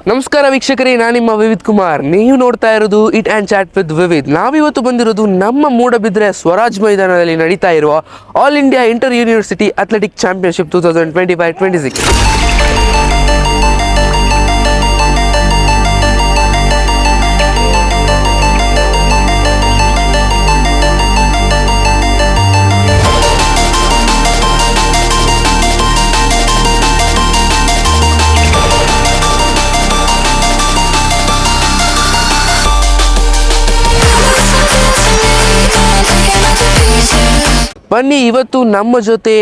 ನಮಸ್ಕಾರ ವೀಕ್ಷಕರೇ, ನಾನು ನಿಮ್ಮ ವಿವಿಧ್ ಕುಮಾರ್. ನೀವು ನೋಡ್ತಾ ಇರೋದು ಇಟ್ ಆ್ಯಂಡ್ ಚಾಟ್ ವಿತ್ ವಿವಿಧ್. ನಾವಿವತ್ತು ಬಂದಿರೋದು ನಮ್ಮ ಮೂಡಬಿದ್ರೆ ಸ್ವರಾಜ್ ಮೈದಾನದಲ್ಲಿ ನಡೀತಾ ಇರುವ all India inter university athletic championship 2025-26. ಬನ್ನಿ, ಇವತ್ತು ನಮ್ಮ ಜೊತೆ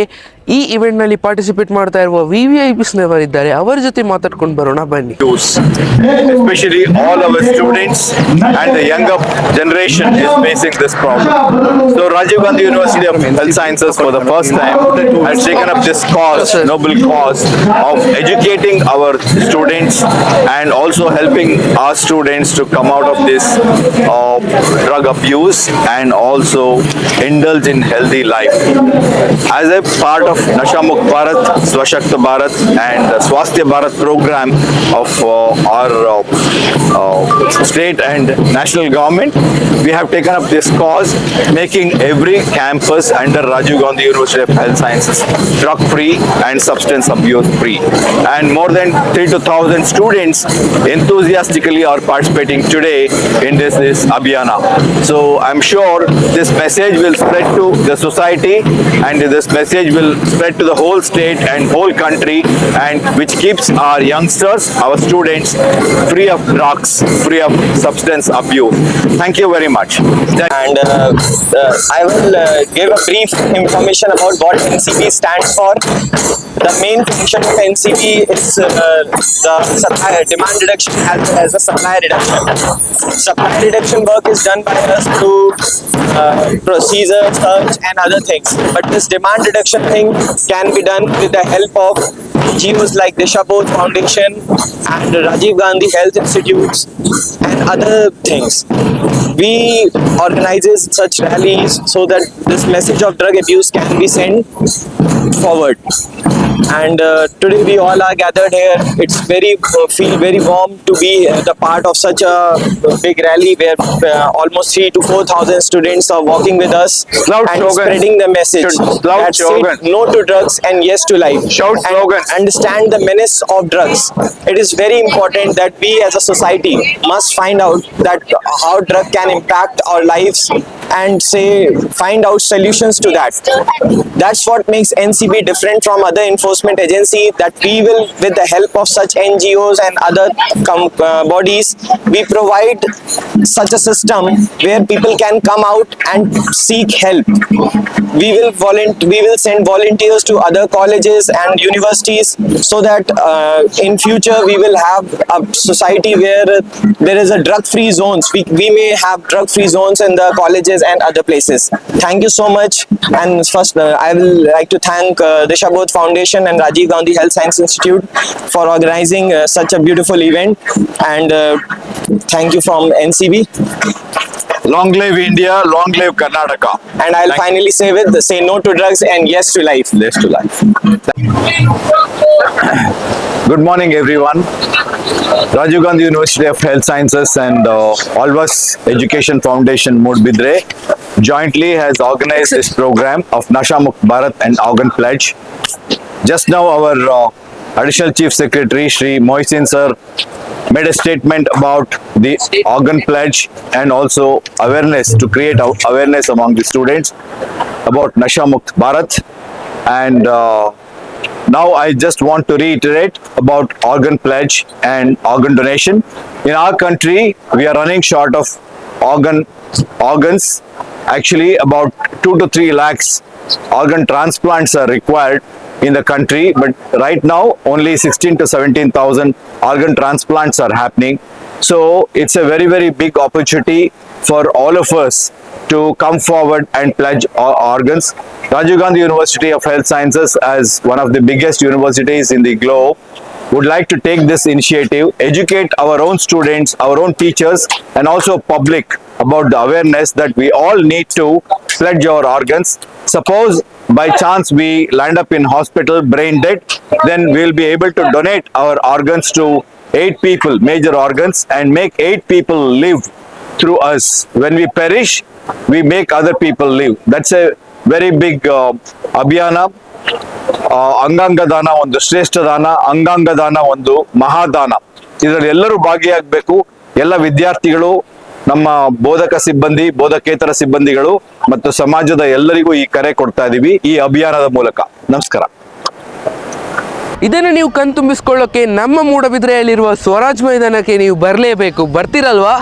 ಈ ಇವೆಂಟ್ನಲ್ಲಿ ಪಾರ್ಟಿಸಿಪೇಟ್ ಮಾಡ್ತಾ ಇರುವ VVIPsನವರಿದ್ದಾರೆ. ಅವರ ಜೊತೆ ಮಾತಾಡ್ಕೊಂಡು ಬರೋಣ ಬನ್ನಿ. Especially all our students and the younger generation is facing this problem. So Rajiv Gandhi University of Health Sciences for the first time has taken up this cause, noble cause of educating our students and also helping our students to come out of this drug abuse and also indulge in healthy life. As a part of Nasha Mukt Bharat, Swashakt Bharat and Swasthya Bharat program of our state and national government, we have taken up this cause, making every campus under Rajiv Gandhi University of Health Sciences drug free and substance abuse free. And more than 3,000 students enthusiastically are participating today in this Abhiyana. So I'm sure this message will spread to the society and this message will spread to the whole state and whole country, and which keeps our youngsters, our students free of drugs, free of substance abuse. Thank you very much. And I will give a brief information about what NCB stands for. The main function of NCB is the supply, demand reduction as well as the supply reduction. Supply reduction work is done by us through procedure, search and other things. But this demand reduction thing can be done with the help of NGOs like Disha Bodh Foundation and Rajiv Gandhi Health Institutes and other things. We organize such rallies so that this message of drug abuse can be sent forward. And today we all are gathered here. It's feel very warm to be the part of such a big rally where almost 3,000 to 4,000 students are walking with us and spreading the message that say no to drugs and yes to life. And understand the menace of drugs. It is very important that we as a society must find out that how drug can impact our lives and find out solutions to that. That's what makes NCB different from other enforcement agency, that we will, with the help of such NGOs and other bodies, we provide such a system where people can come out and seek help. We will send volunteers to other colleges and universities so that in future we will have a society where there is a drug-free zones. We may have drug-free zones in the colleges and other places. Thank you so much. And first, I will like to thank Disha Bodh Foundation and Rajiv Gandhi Health Science Institute for organizing such a beautiful event. And thank you from NCB. Long live India, long live Karnataka. And I'll finally say no to drugs and yes to life. Yes to life. Good morning, everyone. Rajiv Gandhi University of Health Sciences and Alvas Education Foundation Mudbidre jointly has organized this program of Nasha Mukt Bharat and Organ Pledge. Just now our Additional Chief Secretary Shri Mohsin sir made a statement about the organ pledge and also awareness, to create awareness among the students about Nasha Mukt Bharat. And now I just want to reiterate about organ pledge and organ donation. In our country, we are running short of organs. Actually, about 2 to 3 lakhs organ transplants are required in the country, but right now only 16 to 17,000 organ transplants are happening. So it's a very big opportunity for all of us to come forward and pledge our organs. Rajiv Gandhi University of Health Sciences, as one of the biggest universities in the globe, would like to take this initiative, educate our own students, our own teachers and also public about the awareness that we all need to pledge our organs. Suppose by chance we land up in hospital brain dead, then we'll be able to donate our organs to 8 people, major organs, and make 8 people live through us. When we perish, we make other people live. That's a very big abhiyana. ಅಂಗಾಂಗ ದಾನ ಒಂದು ಶ್ರೇಷ್ಠ ದಾನ, ಅಂಗಾಂಗ ದಾನ ಒಂದು ಮಹಾದಾನ. ಇದರಲ್ಲಿ ಎಲ್ಲರೂ ಭಾಗಿಯಾಗಬೇಕು. ಎಲ್ಲ ವಿದ್ಯಾರ್ಥಿಗಳು, ನಮ್ಮ ಬೋಧಕ ಸಿಬ್ಬಂದಿ, ಬೋಧಕೇತರ ಸಿಬ್ಬಂದಿಗಳು ಮತ್ತು ಸಮಾಜದ ಎಲ್ಲರಿಗೂ ಈ ಕರೆ ಕೊಡ್ತಾ ಇದೀವಿ ಈ ಅಭಿಯಾನದ ಮೂಲಕ. ನಮಸ್ಕಾರ. ಇದನ್ನು ನೀವು ಕಣ್ತುಂಬಿಸ್ಕೊಳ್ಳೋಕೆ ನಮ್ಮ ಮೂಡಬಿದ್ರೆಯಲ್ಲಿರುವ ಸ್ವರಾಜ್ ಮೈದಾನಕ್ಕೆ ನೀವು ಬರಲೇಬೇಕು. ಬರ್ತೀರಲ್ವಾ?